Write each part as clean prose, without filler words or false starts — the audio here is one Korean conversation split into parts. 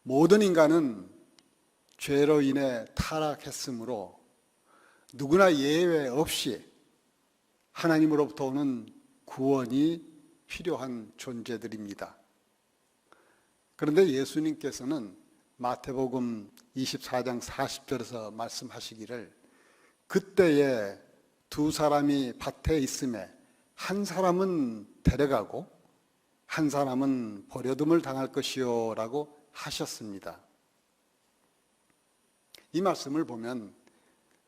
모든 인간은 죄로 인해 타락했으므로 누구나 예외 없이 하나님으로부터 오는 구원이 필요한 존재들입니다. 그런데 예수님께서는 마태복음 24장 40절에서 말씀하시기를 그때에 두 사람이 밭에 있음에 한 사람은 데려가고 한 사람은 버려둠을 당할 것이요 라고 하셨습니다. 이 말씀을 보면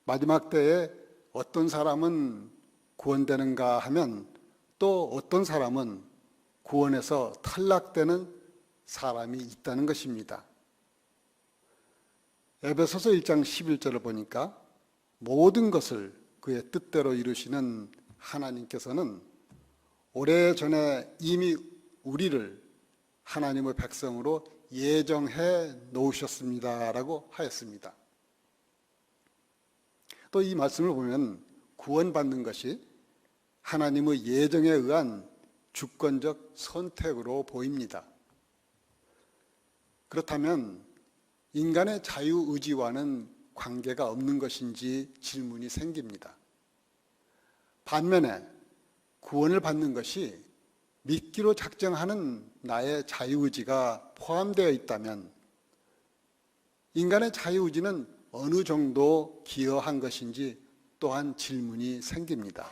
마지막 때에 어떤 사람은 구원되는가 하면 또 어떤 사람은 구원에서 탈락되는 사람이 있다는 것입니다. 에베소서 1장 11절을 보니까 모든 것을 그의 뜻대로 이루시는 하나님께서는 오래전에 이미 우리를 하나님의 백성으로 예정해 놓으셨습니다 라고 하였습니다. 또 이 말씀을 보면 구원받는 것이 하나님의 예정에 의한 주권적 선택으로 보입니다. 그렇다면 인간의 자유의지와는 관계가 없는 것인지 질문이 생깁니다. 반면에 구원을 받는 것이 믿기로 작정하는 나의 자유의지가 포함되어 있다면 인간의 자유의지는 어느 정도 기여한 것인지 또한 질문이 생깁니다.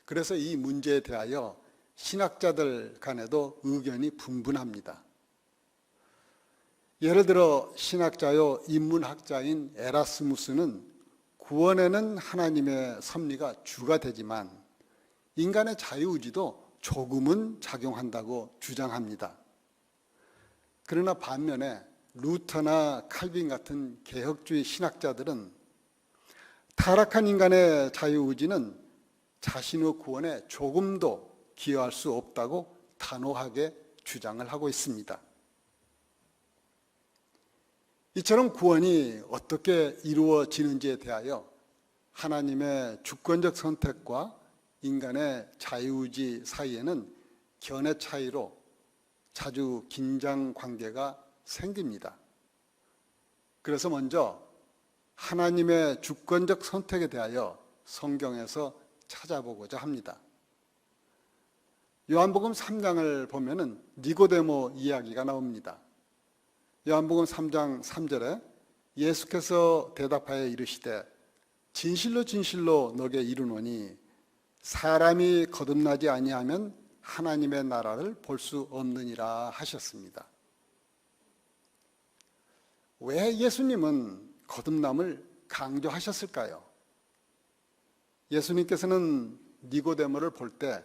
그래서 이 문제에 대하여 신학자들 간에도 의견이 분분합니다. 예를 들어 신학자요 인문학자인 에라스무스는 구원에는 하나님의 섭리가 주가 되지만 인간의 자유의지도 조금은 작용한다고 주장합니다. 그러나 반면에 루터나 칼빈 같은 개혁주의 신학자들은 타락한 인간의 자유의지는 자신의 구원에 조금도 기여할 수 없다고 단호하게 주장을 하고 있습니다. 이처럼 구원이 어떻게 이루어지는지에 대하여 하나님의 주권적 선택과 인간의 자유의지 사이에는 견해 차이로 자주 긴장 관계가 생깁니다. 그래서 먼저 하나님의 주권적 선택에 대하여 성경에서 찾아보고자 합니다. 요한복음 3장을 보면은 니고데모 이야기가 나옵니다. 요한복음 3장 3절에 예수께서 대답하여 이르시되 진실로 진실로 너게 이르노니 사람이 거듭나지 아니하면 하나님의 나라를 볼 수 없느니라 하셨습니다. 왜 예수님은 거듭남을 강조하셨을까요? 예수님께서는 니고데모를 볼 때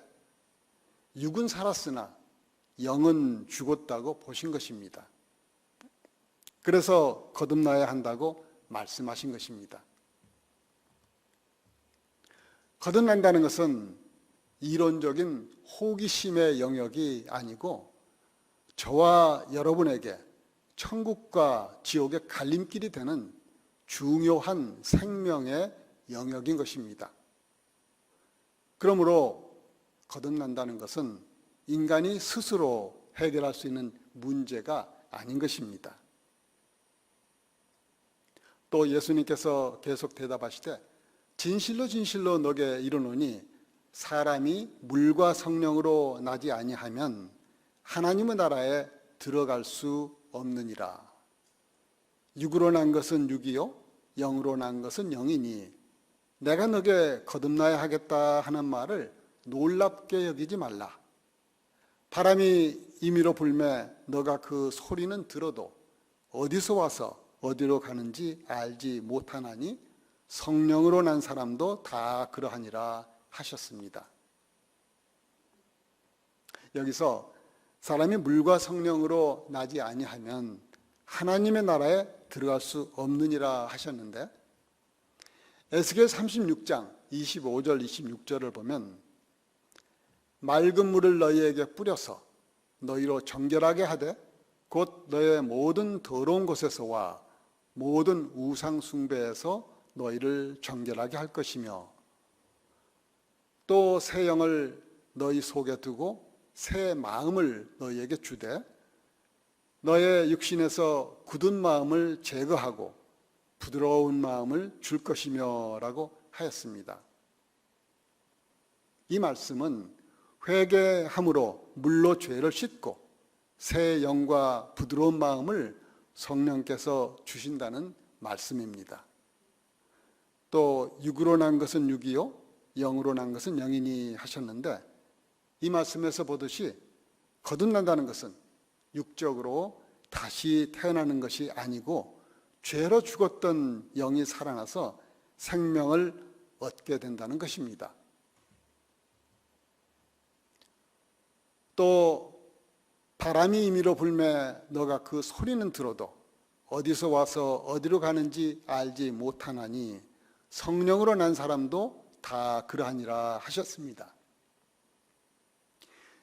육은 살았으나 영은 죽었다고 보신 것입니다. 그래서 거듭나야 한다고 말씀하신 것입니다. 거듭난다는 것은 이론적인 호기심의 영역이 아니고 저와 여러분에게 천국과 지옥의 갈림길이 되는 중요한 생명의 영역인 것입니다. 그러므로 거듭난다는 것은 인간이 스스로 해결할 수 있는 문제가 아닌 것입니다. 또 예수님께서 계속 대답하시되 진실로 진실로 너게 이르노니 사람이 물과 성령으로 나지 아니하면 하나님의 나라에 들어갈 수 없느니라. 육으로 난 것은 육이요 영으로 난 것은 영이니 내가 너게 거듭나야 하겠다 하는 말을 놀랍게 여기지 말라. 바람이 임의로 불매 너가 그 소리는 들어도 어디서 와서 어디로 가는지 알지 못하나니 성령으로 난 사람도 다 그러하니라 하셨습니다. 여기서 사람이 물과 성령으로 나지 아니하면 하나님의 나라에 들어갈 수 없느니라 하셨는데 에스겔 36장 25절 26절을 보면 맑은 물을 너희에게 뿌려서 너희로 정결하게 하되 곧 너희의 모든 더러운 곳에서와 모든 우상 숭배에서 너희를 정결하게 할 것이며 또 새 영을 너희 속에 두고 새 마음을 너희에게 주되 너의 육신에서 굳은 마음을 제거하고 부드러운 마음을 줄 것이며 라고 하였습니다. 이 말씀은 회개함으로 물로 죄를 씻고 새 영과 부드러운 마음을 성령께서 주신다는 말씀입니다. 또 육으로 난 것은 육이요 영으로 난 것은 영이니 하셨는데, 이 말씀에서 보듯이 거듭난다는 것은 육적으로 다시 태어나는 것이 아니고 죄로 죽었던 영이 살아나서 생명을 얻게 된다는 것입니다. 또 바람이 임의로 불매 너가 그 소리는 들어도 어디서 와서 어디로 가는지 알지 못하나니 성령으로 난 사람도 다 그러하니라 하셨습니다.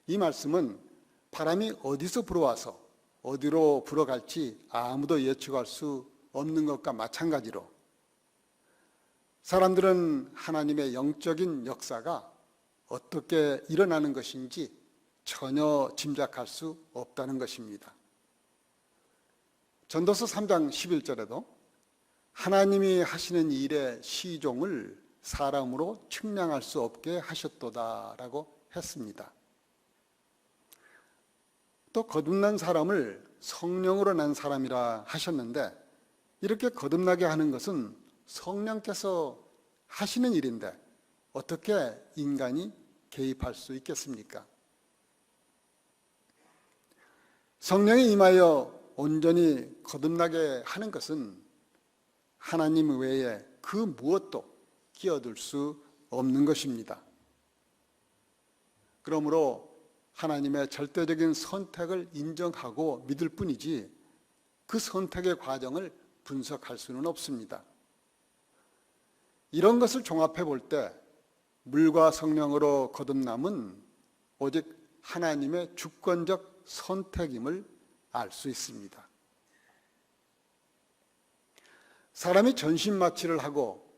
이 말씀은 바람이 어디서 불어와서 어디로 불어갈지 아무도 예측할 수 없는 것과 마찬가지로 사람들은 하나님의 영적인 역사가 어떻게 일어나는 것인지 전혀 짐작할 수 없다는 것입니다. 전도서 3장 11절에도 하나님이 하시는 일의 시종을 사람으로 측량할 수 없게 하셨도다라고 했습니다. 또 거듭난 사람을 성령으로 난 사람이라 하셨는데, 이렇게 거듭나게 하는 것은 성령께서 하시는 일인데 어떻게 인간이 개입할 수 있겠습니까? 성령이 임하여 온전히 거듭나게 하는 것은 하나님 외에 그 무엇도 끼어들 수 없는 것입니다. 그러므로 하나님의 절대적인 선택을 인정하고 믿을 뿐이지 그 선택의 과정을 분석할 수는 없습니다. 이런 것을 종합해 볼 때 물과 성령으로 거듭남은 오직 하나님의 주권적 선택임을 알 수 있습니다. 사람이 전신마취를 하고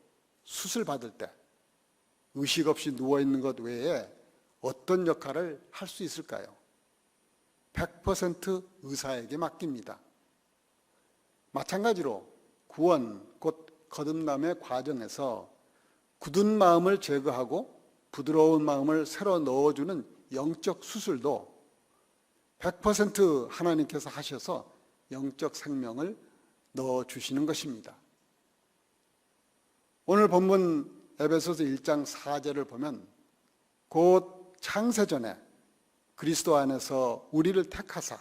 수술받을 때 의식 없이 누워있는 것 외에 어떤 역할을 할 수 있을까요? 100% 의사에게 맡깁니다. 마찬가지로 구원, 곧 거듭남의 과정에서 굳은 마음을 제거하고 부드러운 마음을 새로 넣어주는 영적 수술도 100% 하나님께서 하셔서 영적 생명을 넣어주시는 것입니다. 오늘 본문 에베소서 1장 4절을 보면 곧 창세전에 그리스도 안에서 우리를 택하사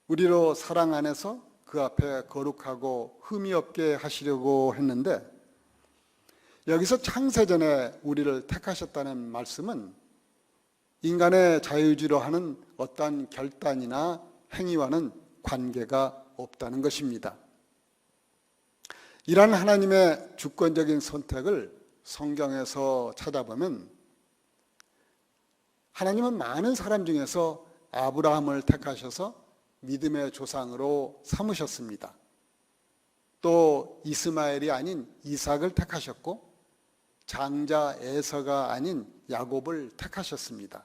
우리로 사랑 안에서 그 앞에 거룩하고 흠이 없게 하시려고 했는데, 여기서 창세전에 우리를 택하셨다는 말씀은 인간의 자유의지로 하는 어떠한 결단이나 행위와는 관계가 없다는 것입니다. 이러한 하나님의 주권적인 선택을 성경에서 찾아보면 하나님은 많은 사람 중에서 아브라함을 택하셔서 믿음의 조상으로 삼으셨습니다. 또 이스마엘이 아닌 이삭을 택하셨고 장자 에서가 아닌 야곱을 택하셨습니다.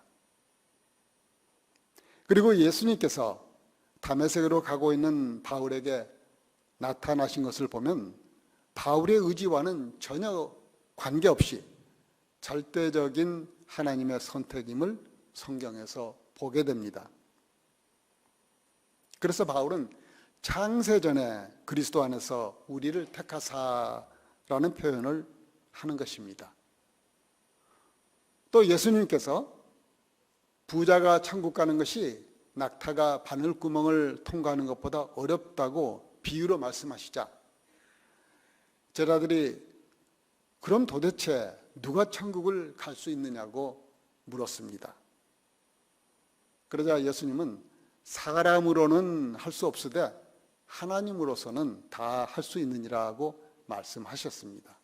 그리고 예수님께서 다메섹으로 가고 있는 바울에게 나타나신 것을 보면 바울의 의지와는 전혀 관계없이 절대적인 하나님의 선택임을 성경에서 보게 됩니다. 그래서 바울은 창세전에 그리스도 안에서 우리를 택하사라는 표현을 하는 것입니다. 또 예수님께서 부자가 천국 가는 것이 낙타가 바늘구멍을 통과하는 것보다 어렵다고 비유로 말씀하시자 제자들이 그럼 도대체 누가 천국을 갈 수 있느냐고 물었습니다. 그러자 예수님은 사람으로는 할 수 없으되 하나님으로서는 다 할 수 있느니라고 말씀하셨습니다.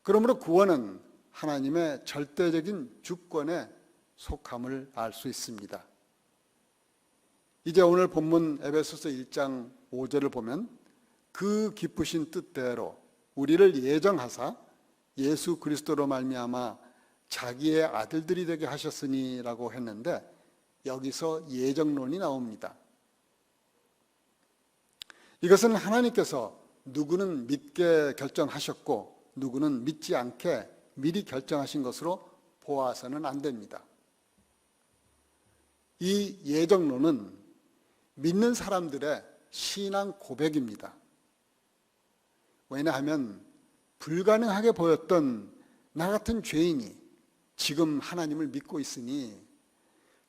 그러므로 구원은 하나님의 절대적인 주권에 속함을 알 수 있습니다. 이제 오늘 본문 에베소서 1장 5절을 보면 그 기쁘신 뜻대로 우리를 예정하사 예수 그리스도로 말미암아 자기의 아들들이 되게 하셨으니라고 했는데, 여기서 예정론이 나옵니다. 이것은 하나님께서 누구는 믿게 결정하셨고 누구는 믿지 않게 미리 결정하신 것으로 보아서는 안 됩니다. 이 예정론은 믿는 사람들의 신앙 고백입니다. 왜냐하면 불가능하게 보였던 나 같은 죄인이 지금 하나님을 믿고 있으니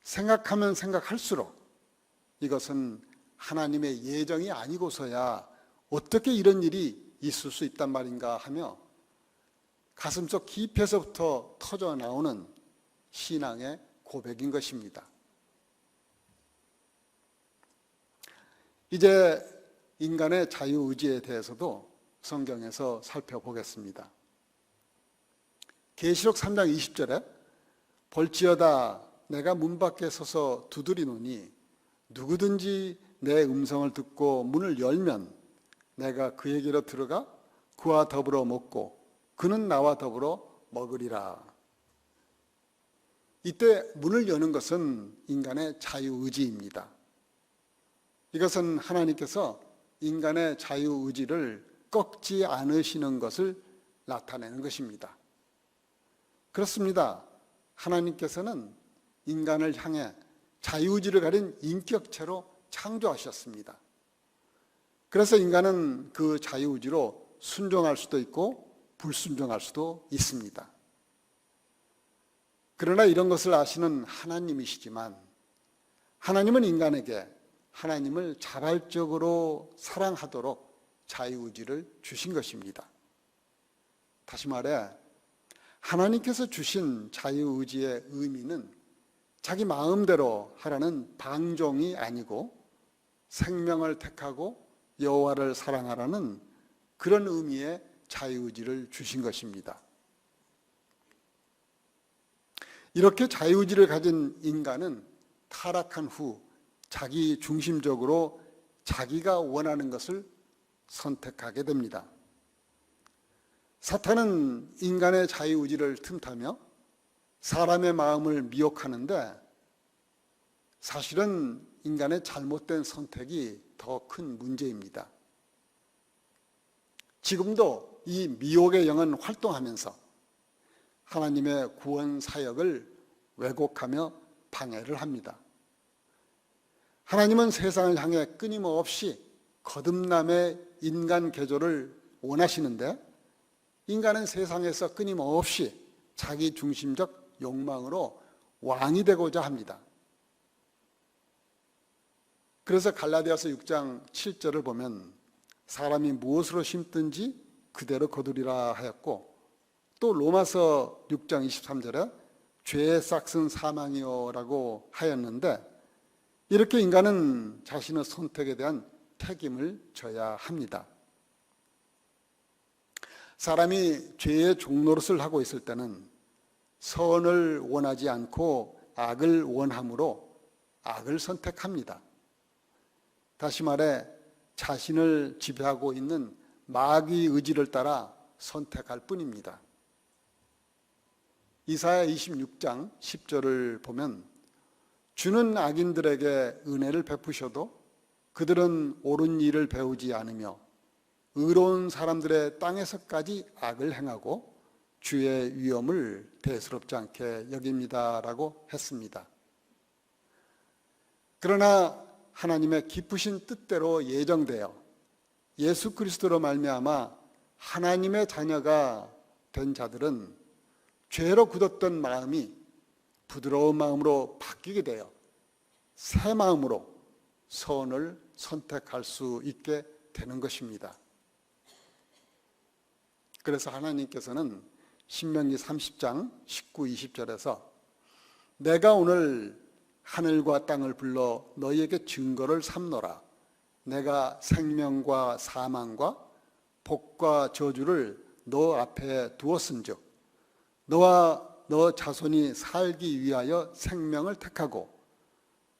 생각하면 생각할수록 이것은 하나님의 예정이 아니고서야 어떻게 이런 일이 있을 수 있단 말인가 하며 가슴속 깊이에서부터 터져 나오는 신앙의 고백인 것입니다. 이제 인간의 자유의지에 대해서도 성경에서 살펴보겠습니다. 계시록 3장 20절에 볼지어다 내가 문 밖에 서서 두드리노니 누구든지 내 음성을 듣고 문을 열면 내가 그에게로 들어가 그와 더불어 먹고 그는 나와 더불어 먹으리라. 이때 문을 여는 것은 인간의 자유의지입니다. 이것은 하나님께서 인간의 자유의지를 꺾지 않으시는 것을 나타내는 것입니다. 그렇습니다. 하나님께서는 인간을 향해 자유의지를 가진 인격체로 창조하셨습니다. 그래서 인간은 그 자유의지로 순종할 수도 있고 불순종할 수도 있습니다. 그러나 이런 것을 아시는 하나님이시지만 하나님은 인간에게 하나님을 자발적으로 사랑하도록 자유의지를 주신 것입니다. 다시 말해 하나님께서 주신 자유의지의 의미는 자기 마음대로 하라는 방종이 아니고 생명을 택하고 여호와를 사랑하라는 그런 의미의 자유의지를 주신 것입니다. 이렇게 자유의지를 가진 인간은 타락한 후 자기 중심적으로 자기가 원하는 것을 선택하게 됩니다. 사탄은 인간의 자유의지를 틈타며 사람의 마음을 미혹하는데 사실은 인간의 잘못된 선택이 더 큰 문제입니다. 지금도 이 미혹의 영은 활동하면서 하나님의 구원 사역을 왜곡하며 방해를 합니다. 하나님은 세상을 향해 끊임없이 거듭남의 인간 개조를 원하시는데 인간은 세상에서 끊임없이 자기 중심적 욕망으로 왕이 되고자 합니다. 그래서 갈라디아서 6장 7절을 보면 사람이 무엇으로 심든지 그대로 거두리라 하였고 또 로마서 6장 23절에 죄의 싹은 사망이요라고 하였는데 이렇게 인간은 자신의 선택에 대한 책임을 져야 합니다. 사람이 죄의 종노릇을 하고 있을 때는 선을 원하지 않고 악을 원함으로 악을 선택합니다. 다시 말해 자신을 지배하고 있는 마귀 의지를 따라 선택할 뿐입니다. 이사야 26장 10절을 보면 주는 악인들에게 은혜를 베푸셔도 그들은 옳은 일을 배우지 않으며 의로운 사람들의 땅에서까지 악을 행하고 주의 위엄을 대수롭지 않게 여깁니다라고 했습니다. 그러나 하나님의 깊으신 뜻대로 예정되어 예수 그리스도로 말미암아 하나님의 자녀가 된 자들은 죄로 굳었던 마음이 부드러운 마음으로 바뀌게 되어 새 마음으로 선을 선택할 수 있게 되는 것입니다. 그래서 하나님께서는 신명기 30장 19, 20절에서 내가 오늘 하늘과 땅을 불러 너희에게 증거를 삼노라. 내가 생명과 사망과 복과 저주를 너 앞에 두었은즉 너와 너 자손이 살기 위하여 생명을 택하고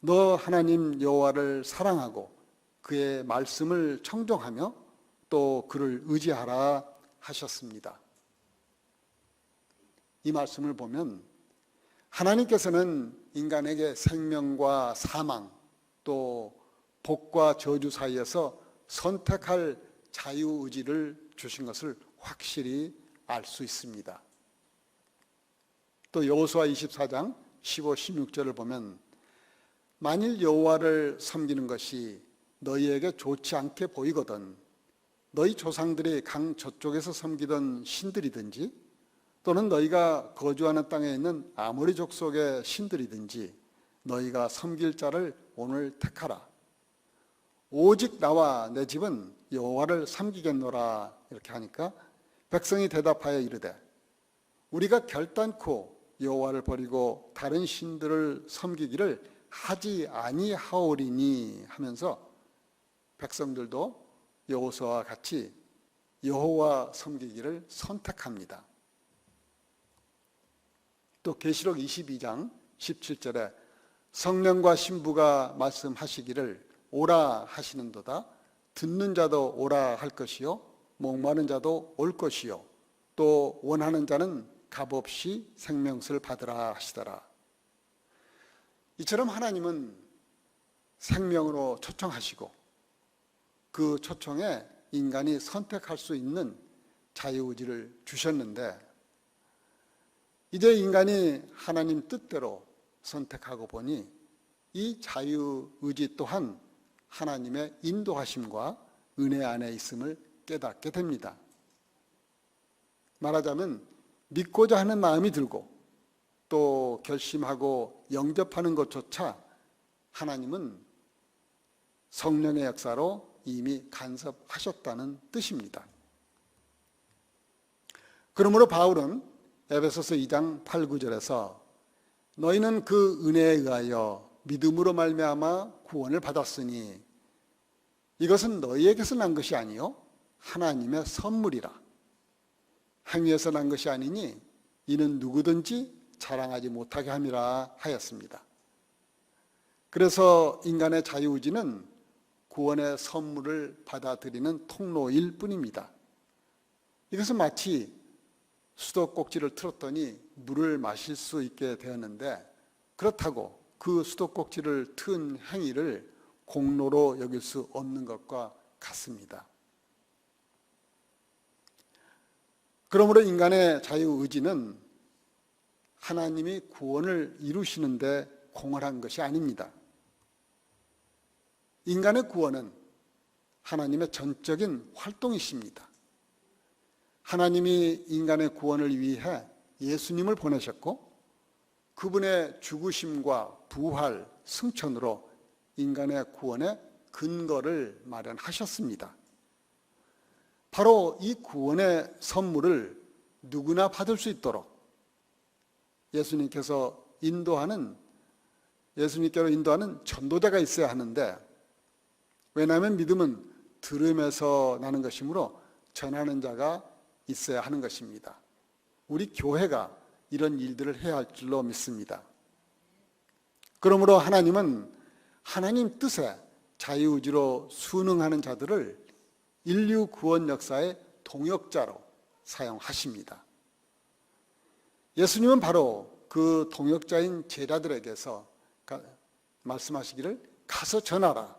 너 하나님 여호와를 사랑하고 그의 말씀을 청종하며 또 그를 의지하라 하셨습니다. 이 말씀을 보면 하나님께서는 인간에게 생명과 사망, 또 복과 저주 사이에서 선택할 자유의지를 주신 것을 확실히 알 수 있습니다. 또 여호수아 24장 15, 16절을 보면 만일 여호와를 섬기는 것이 너희에게 좋지 않게 보이거든 너희 조상들이 강 저쪽에서 섬기던 신들이든지 또는 너희가 거주하는 땅에 있는 아모리 족속의 신들이든지 너희가 섬길 자를 오늘 택하라. 오직 나와 내 집은 여호와를 섬기겠노라. 이렇게 하니까 백성이 대답하여 이르되 우리가 결단코 여호와를 버리고 다른 신들을 섬기기를 하지 아니하오리니 하면서 백성들도 여호수아와 같이 여호와 섬기기를 선택합니다. 또 계시록 22장 17절에 성령과 신부가 말씀하시기를 오라 하시는도다. 듣는 자도 오라 할 것이요 목마른 자도 올 것이요 또 원하는 자는 값없이 생명수를 받으라 하시더라. 이처럼 하나님은 생명으로 초청하시고 그 초청에 인간이 선택할 수 있는 자유의지를 주셨는데 이제 인간이 하나님 뜻대로 선택하고 보니 이 자유의지 또한 하나님의 인도하심과 은혜 안에 있음을 깨닫게 됩니다. 말하자면 믿고자 하는 마음이 들고 또 결심하고 영접하는 것조차 하나님은 성령의 역사로 이미 간섭하셨다는 뜻입니다. 그러므로 바울은 에베소서 2장 8, 9절에서 너희는 그 은혜에 의하여 믿음으로 말미암아 구원을 받았으니 이것은 너희에게서 난 것이 아니요 하나님의 선물이라. 행위에서 난 것이 아니니 이는 누구든지 자랑하지 못하게 함이라 하였습니다. 그래서 인간의 자유의지는 구원의 선물을 받아들이는 통로일 뿐입니다. 이것은 마치 수도꼭지를 틀었더니 물을 마실 수 있게 되었는데 그렇다고 그 수도꼭지를 튼 행위를 공로로 여길 수 없는 것과 같습니다. 그러므로 인간의 자유의지는 하나님이 구원을 이루시는데 공헌한 것이 아닙니다. 인간의 구원은 하나님의 전적인 활동이십니다. 하나님이 인간의 구원을 위해 예수님을 보내셨고 그분의 죽으심과 부활, 승천으로 인간의 구원의 근거를 마련하셨습니다. 바로 이 구원의 선물을 누구나 받을 수 있도록 예수님께로 인도하는 전도자가 있어야 하는데 왜냐하면 믿음은 들음에서 나는 것이므로 전하는 자가 있어야 하는 것입니다. 우리 교회가 이런 일들을 해야 할 줄로 믿습니다. 그러므로 하나님은 하나님 뜻에 자유의지로 순응하는 자들을 인류 구원 역사의 동역자로 사용하십니다. 예수님은 바로 그 동역자인 제자들에게서 말씀하시기를 가서 전하라,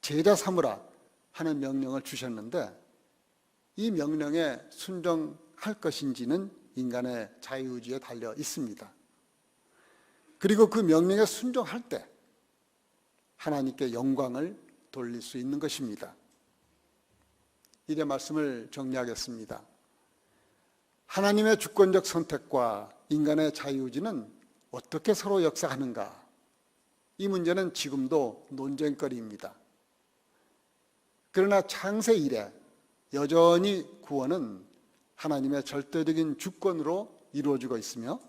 제자 삼으라 하는 명령을 주셨는데 이 명령에 순종할 것인지는 인간의 자유의지에 달려 있습니다. 그리고 그 명령에 순종할 때 하나님께 영광을 돌릴 수 있는 것입니다. 이제 말씀을 정리하겠습니다. 하나님의 주권적 선택과 인간의 자유의지는 어떻게 서로 역사하는가? 이 문제는 지금도 논쟁거리입니다. 그러나 창세 이래 여전히 구원은 하나님의 절대적인 주권으로 이루어지고 있으며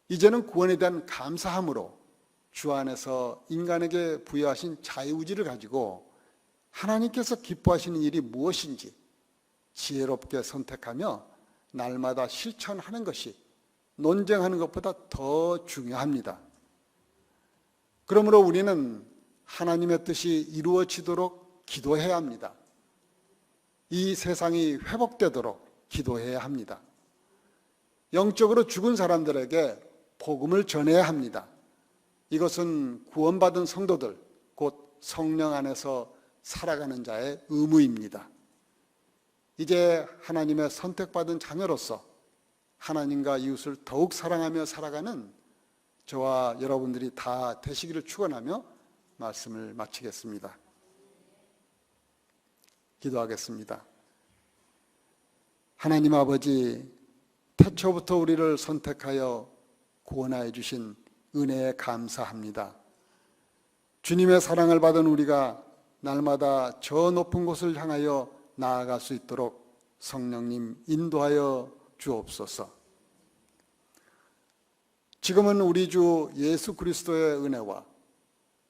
이제는 구원에 대한 감사함으로 주 안에서 인간에게 부여하신 자유의지를 가지고 하나님께서 기뻐하시는 일이 무엇인지 지혜롭게 선택하며 날마다 실천하는 것이 논쟁하는 것보다 더 중요합니다. 그러므로 우리는 하나님의 뜻이 이루어지도록 기도해야 합니다. 이 세상이 회복되도록 기도해야 합니다. 영적으로 죽은 사람들에게 복음을 전해야 합니다. 이것은 구원받은 성도들, 곧 성령 안에서 살아가는 자의 의무입니다. 이제 하나님의 선택받은 자녀로서 하나님과 이웃을 더욱 사랑하며 살아가는 저와 여러분들이 다 되시기를 축원하며 말씀을 마치겠습니다. 기도하겠습니다. 하나님 아버지, 태초부터 우리를 선택하여 구원하여 주신 은혜에 감사합니다. 주님의 사랑을 받은 우리가 날마다 저 높은 곳을 향하여 나아갈 수 있도록 성령님 인도하여 주옵소서. 지금은 우리 주 예수 그리스도의 은혜와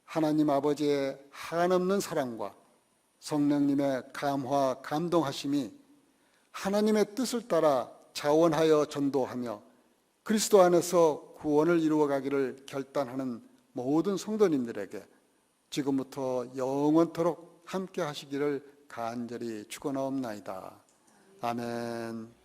하나님 아버지의 한없는 사랑과 성령님의 감화 감동하심이 하나님의 뜻을 따라 자원하여 전도하며 그리스도 안에서 구원을 이루어가기를 결단하는 모든 성도님들에게 지금부터 영원토록 함께 하시기를 간절히 축원하옵나이다. 아멘.